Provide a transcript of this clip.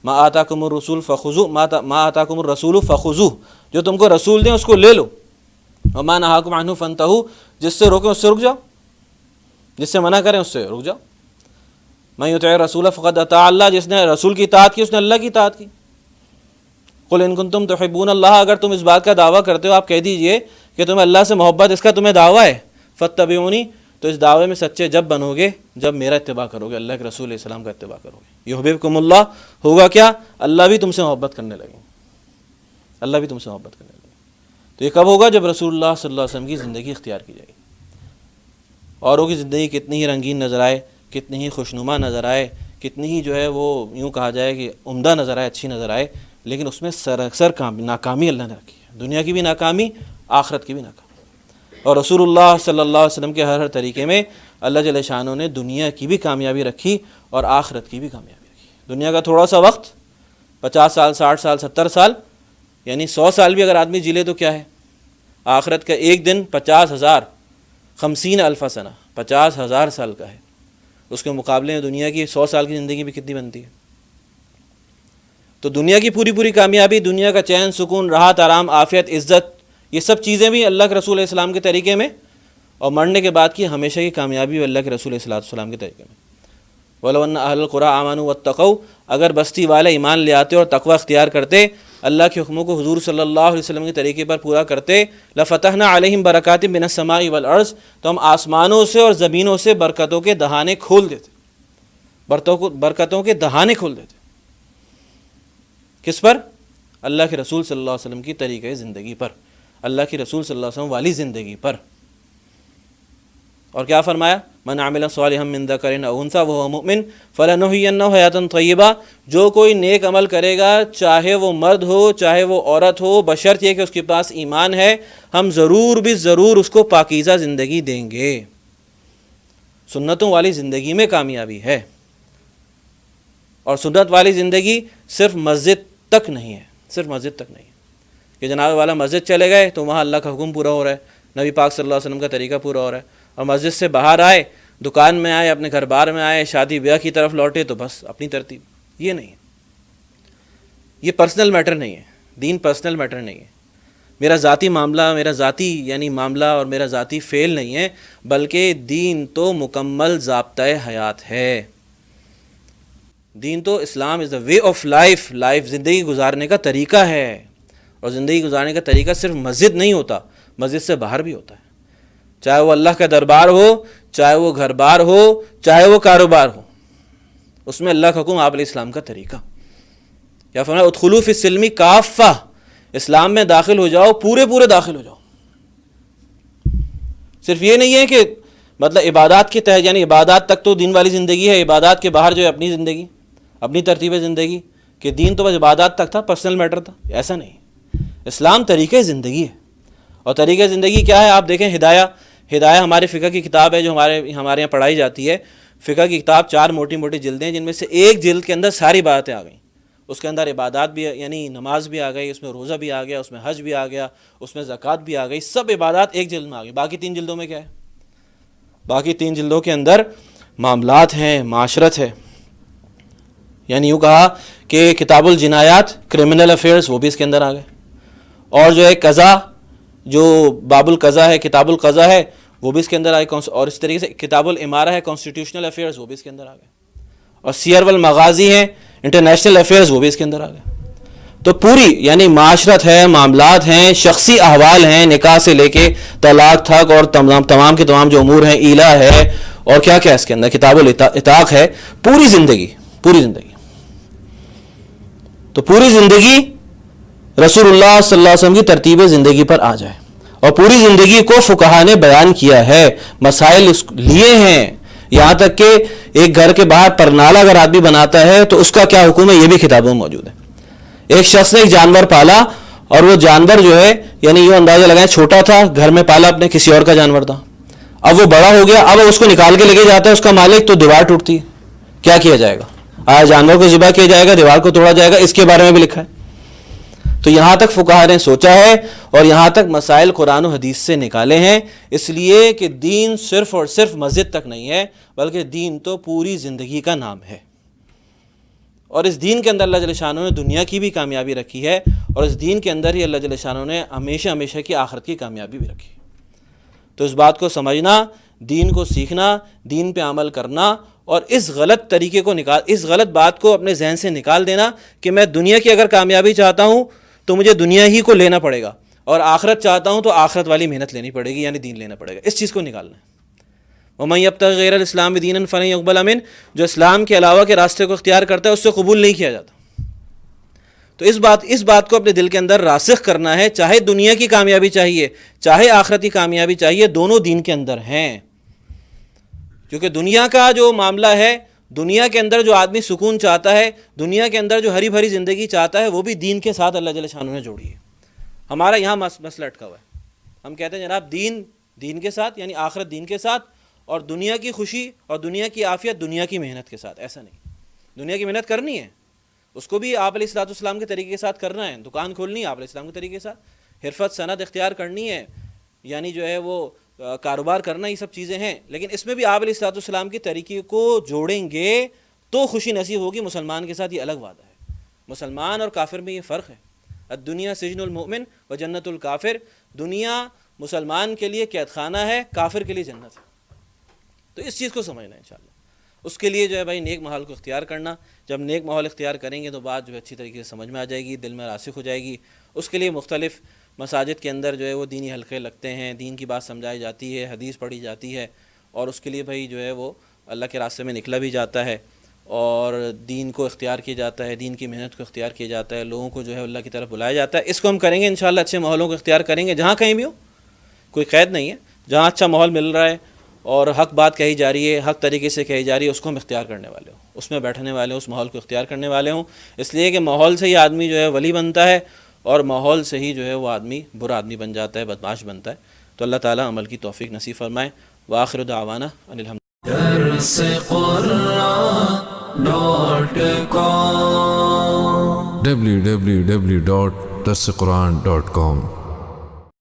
ما آتاکم الرسول فخذوہ ما آتاکم الرسول فخذوہ، جو تم کو رسول دیں اس کو لے لو، وما نہاکم عنہ فانتہوا، جس سے روکیں اس سے رک جاؤ، جس سے منع کریں اس سے رک جاؤ۔ من یطع الرسول فقد اطاع اللہ، جس نے رسول کی اطاعت کی اس نے اللہ کی اطاعت کی۔ قل ان کنتم تحبون اللہ، اگر تم اس بات کا دعویٰ کرتے ہو آپ کہہ دیجئے کہ تمہیں اللہ سے محبت، اس کا تمہیں دعویٰ ہے، فاتبعونی، تو اس دعوے میں سچے جب بنو گے جب میرا اتباع کرو گے، اللہ کے رسول علیہ السلام کا اتباع کرو گے۔ یحببکم اللہ، ہوگا کیا؟ اللہ بھی تم سے محبت کرنے لگیں گے، اللہ بھی تم سے محبت کرنے لگیں گے۔ تو یہ کب ہوگا؟ جب رسول اللہ صلی اللہ علیہ وسلم کی زندگی اختیار کی جائے گی۔ اوروں کی زندگی کتنی ہی رنگین نظر آئے، کتنی ہی خوشنما نظر آئے، کتنی ہی جو ہے وہ یوں کہا جائے کہ عمدہ نظر آئے، اچھی نظر آئے، لیکن اس میں سراسر ناکامی اللہ نے رکھی ہے، دنیا کی بھی ناکامی، آخرت کی بھی ناکامی۔ اور رسول اللہ صلی اللہ علیہ وسلم کے ہر طریقے میں اللہ جل شانہ نے دنیا کی بھی کامیابی رکھی اور آخرت کی بھی کامیابی رکھی۔ دنیا کا تھوڑا سا وقت، 50 سال، 60 سال، 70 سال، یعنی 100 سال بھی اگر آدمی جی لے تو کیا ہے؟ آخرت کا ایک دن 50,000، 50,000 سنہ، 50,000 سال کا ہے۔ اس کے مقابلے میں دنیا کی 100 سال کی زندگی بھی کتنی بنتی ہے؟ تو دنیا کی پوری کامیابی، دنیا کا چین، سکون، راحت، آرام، عافیت، عزت، یہ سب چیزیں بھی اللہ کے رسول علیہ السلام کے طریقے میں، اور مرنے کے بعد کی ہمیشہ کی کامیابی اللہ کے رسول علیہ السلام کے طریقے میں۔ وَلَوْ أَنَّ أَهْلَ الْقُرَىٰ آمَنُوا وَاتَّقَوْا، اگر بستی والے ایمان لے آتے اور تقوی اختیار کرتے، اللہ کے حکموں کو حضور صلی اللہ علیہ وسلم کے طریقے پر پورا کرتے، لَفَتَحْنَا عَلَيْهِمْ بَرَكَاتٍ مِّنَ السَّمَاءِ وَالْأَرْضِ، تو ہم آسمانوں سے اور زمینوں سے برکتوں کے دہانے کھول دیتے، برکتوں کے دہانے کھول دیتے۔ کس پر؟ اللہ کے رسول صلی اللہ علیہ وسلم کی طریقۂ زندگی پر، اللہ کے رسول صلی اللہ علیہ وسلم والی زندگی پر۔ اور کیا فرمایا؟ من عمل صالحا من ذکر او انثی وهو مؤمن فلنحینہ حیاتا طیبہ، جو کوئی نیک عمل کرے گا، چاہے وہ مرد ہو چاہے وہ عورت ہو، بشرط یہ کہ اس کے پاس ایمان ہے، ہم ضرور بھی ضرور اس کو پاکیزہ زندگی دیں گے۔ سنتوں والی زندگی میں کامیابی ہے، اور سنت والی زندگی صرف مسجد تک نہیں ہے، صرف مسجد تک نہیں ہے کہ جناب والا مسجد چلے گئے تو وہاں اللہ کا حکم پورا ہو رہا ہے، نبی پاک صلی اللہ علیہ وسلم کا طریقہ پورا ہو رہا ہے، اور مسجد سے باہر آئے، دکان میں آئے، اپنے گھر بار میں آئے، شادی بیاہ کی طرف لوٹے تو بس اپنی ترتیب۔ یہ نہیں ہے، یہ پرسنل میٹر نہیں ہے، دین پرسنل میٹر نہیں ہے، میرا ذاتی معاملہ، میرا ذاتی یعنی معاملہ اور میرا ذاتی فعل نہیں ہے، بلکہ دین تو مکمل ضابطۂ حیات ہے۔ دین تو اسلام از دا وے آف لائف، زندگی گزارنے کا طریقہ ہے، اور زندگی گزارنے کا طریقہ صرف مسجد نہیں ہوتا، مسجد سے باہر بھی ہوتا ہے، چاہے وہ اللہ کا دربار ہو، چاہے وہ گھر بار ہو، چاہے وہ کاروبار ہو، اس میں اللہ کا حکم، آپ علیہ السلام کا طریقہ۔ کیا فرمایا؟ ادخلوا فی السلم کافہ، اسلام میں داخل ہو جاؤ، پورے داخل ہو جاؤ۔ صرف یہ نہیں ہے کہ مطلب عبادات کے تحت، یعنی عبادات تک تو دین والی زندگی ہے، عبادات کے باہر جو ہے اپنی زندگی، اپنی ترتیب زندگی، کہ دین تو بس عبادات تک تھا، پرسنل میٹر تھا، ایسا نہیں۔ اسلام طریقہ زندگی ہے، اور طریقہ زندگی کیا ہے؟ آپ دیکھیں ہدایہ ہمارے فقہ کی کتاب ہے جو ہمارے یہاں پڑھائی جاتی ہے۔ فقہ کی کتاب 4 موٹی جلدیں ہیں، جن میں سے ایک جلد کے اندر ساری باتیں آ گئیں، اس کے اندر عبادات بھی، یعنی نماز بھی آ گئی، اس میں روزہ بھی آ گیا، اس میں حج بھی آ گیا، اس میں زکوٰۃ بھی آ گئی، سب عبادات ایک جلد میں آ گئی۔ باقی 3 جلدوں میں کیا ہے؟ باقی 3 جلدوں کے اندر معاملات ہیں، معاشرت ہے، یعنی یوں کہا کہ کتاب الجنایات، کرمنل افیئرز، وہ بھی اس کے اندر آ گئے، اور جو ہے قضا، جو باب القضا ہے، کتاب القضا ہے، وہ بھی اس کے اندر آئے، اور اس طریقے سے کتاب الامارہ ہے، کانسٹیٹیوشنل افیئرز، وہ بھی اس کے اندر آ گئے، اور سیر والمغازی ہیں، انٹرنیشنل افیئرز، وہ بھی اس کے اندر آ گئے۔ تو پوری یعنی معاشرت ہے، معاملات ہیں، شخصی احوال ہیں، نکاح سے لے کے طلاق تک، اور تمام کے تمام جو امور ہیں، ایلا ہے، اور کیا کیا اس کے اندر کتاب العتاق ہے، پوری زندگی۔ تو پوری زندگی رسول اللہ صلی اللہ علیہ وسلم کی ترتیب زندگی پر آ جائے، اور پوری زندگی کو فقہا نے بیان کیا ہے، مسائل لیے ہیں، یہاں تک کہ ایک گھر کے باہر پرنالہ اگر آدمی بناتا ہے تو اس کا کیا حکم ہے، یہ بھی کتابوں میں موجود ہے۔ ایک شخص نے ایک جانور پالا، اور وہ جانور جو ہے یعنی یہ اندازہ لگائیں چھوٹا تھا، گھر میں پالا اپنے کسی اور کا جانور تھا، اب وہ بڑا ہو گیا، اب اس کو نکال کے لے کے جاتا ہے اس کا مالک، تو دیوار ٹوٹتی ہے، کیا کیا جائے گا؟ آیا جانور کو ذبح کیا جائے گا، دیوار کو توڑا جائے گا؟ اس کے بارے میں بھی لکھا ہے۔ تو یہاں تک فقہا نے سوچا ہے، اور یہاں تک مسائل قرآن و حدیث سے نکالے ہیں، اس لیے کہ دین صرف اور صرف مسجد تک نہیں ہے، بلکہ دین تو پوری زندگی کا نام ہے، اور اس دین کے اندر اللہ جل شانہ نے دنیا کی بھی کامیابی رکھی ہے، اور اس دین کے اندر ہی اللہ جل شانہ نے ہمیشہ ہمیشہ کی آخرت کی کامیابی بھی رکھی. تو اس بات کو سمجھنا، دین کو سیکھنا، دین پہ عمل کرنا، اور اس غلط طریقے کو اس غلط بات کو اپنے ذہن سے نکال دینا کہ میں دنیا کی اگر کامیابی چاہتا ہوں تو مجھے دنیا ہی کو لینا پڑے گا، اور آخرت چاہتا ہوں تو آخرت والی محنت لینی پڑے گی، یعنی دین لینا پڑے گا. اس چیز کو نکالنا ہے. وَمَن يَبْتَغِ غَيْرَ الْإِسْلَامِ دِينًا فَلَن يُقْبَلَ مِنْهُ، جو اسلام کے علاوہ کے راستے کو اختیار کرتا ہے اس سے قبول نہیں کیا جاتا. تو اس بات کو اپنے دل کے اندر راسخ کرنا ہے، چاہے دنیا کی کامیابی چاہیے چاہے آخرتی کامیابی چاہیے، دونوں دین کے اندر ہیں. کیونکہ دنیا کا جو معاملہ ہے، دنیا کے اندر جو آدمی سکون چاہتا ہے، دنیا کے اندر جو ہری بھری زندگی چاہتا ہے، وہ بھی دین کے ساتھ اللہ جل شانہ نے جوڑی ہے. ہمارا یہاں مسئلہ اٹکا ہوا ہے. ہم کہتے ہیں جناب دین کے ساتھ، یعنی آخرت دین کے ساتھ، اور دنیا کی خوشی اور دنیا کی عافیت دنیا کی محنت کے ساتھ. ایسا نہیں. دنیا کی محنت کرنی ہے، اس کو بھی آپ علیہ الصلوۃ والسلام کے طریقے کے ساتھ کرنا ہے. دکان کھولنی ہے آپ علیہ السلام کے طریقے کے ساتھ، حرفت صنعت اختیار کرنی ہے، یعنی جو ہے وہ کاروبار کرنا، یہ سب چیزیں ہیں. لیکن اس میں بھی آپ علیہ الصلوۃ والسلام کے طریقے کو جوڑیں گے تو خوشی نصیب ہوگی مسلمان کے ساتھ. یہ الگ وعدہ ہے. مسلمان اور کافر میں یہ فرق ہے. الدنیا سجن المؤمن و جنت الکافر. دنیا مسلمان کے لیے قید خانہ ہے، کافر کے لیے جنت ہے. تو اس چیز کو سمجھنا ہے انشاءاللہ. اس کے لیے جو ہے بھائی نیک ماحول کو اختیار کرنا. جب نیک ماحول اختیار کریں گے تو بات جو ہے اچھی طریقے سے سمجھ میں آ جائے گی، دل میں راسخ ہو جائے گی. اس کے لیے مختلف مساجد کے اندر جو ہے وہ دینی حلقے لگتے ہیں، دین کی بات سمجھائی جاتی ہے، حدیث پڑھی جاتی ہے، اور اس کے لیے بھائی جو ہے وہ اللہ کے راستے میں نکلا بھی جاتا ہے، اور دین کو اختیار کیا جاتا ہے، دین کی محنت کو اختیار کیا جاتا ہے، لوگوں کو جو ہے اللہ کی طرف بلایا جاتا ہے. اس کو ہم کریں گے انشاءاللہ، اچھے ماحولوں کو اختیار کریں گے جہاں کہیں بھی ہو، کوئی قید نہیں ہے. جہاں اچھا ماحول مل رہا ہے اور حق بات کہی جا رہی ہے، حق طریقے سے کہی جا رہی ہے، اس کو ہم اختیار کرنے والے ہوں، اس میں بیٹھنے والے ہوں، اس ماحول کو اختیار کرنے والے ہوں. اس لیے کہ ماحول سے ہی آدمی جو ہے ولی بنتا ہے، اور ماحول سے ہی جو ہے وہ آدمی برا آدمی بن جاتا ہے، بدمعاش بنتا ہے. تو اللہ تعالیٰ عمل کی توفیق نصیب فرمائے. وآخر دعوانا ان الحمد www.darsequran.com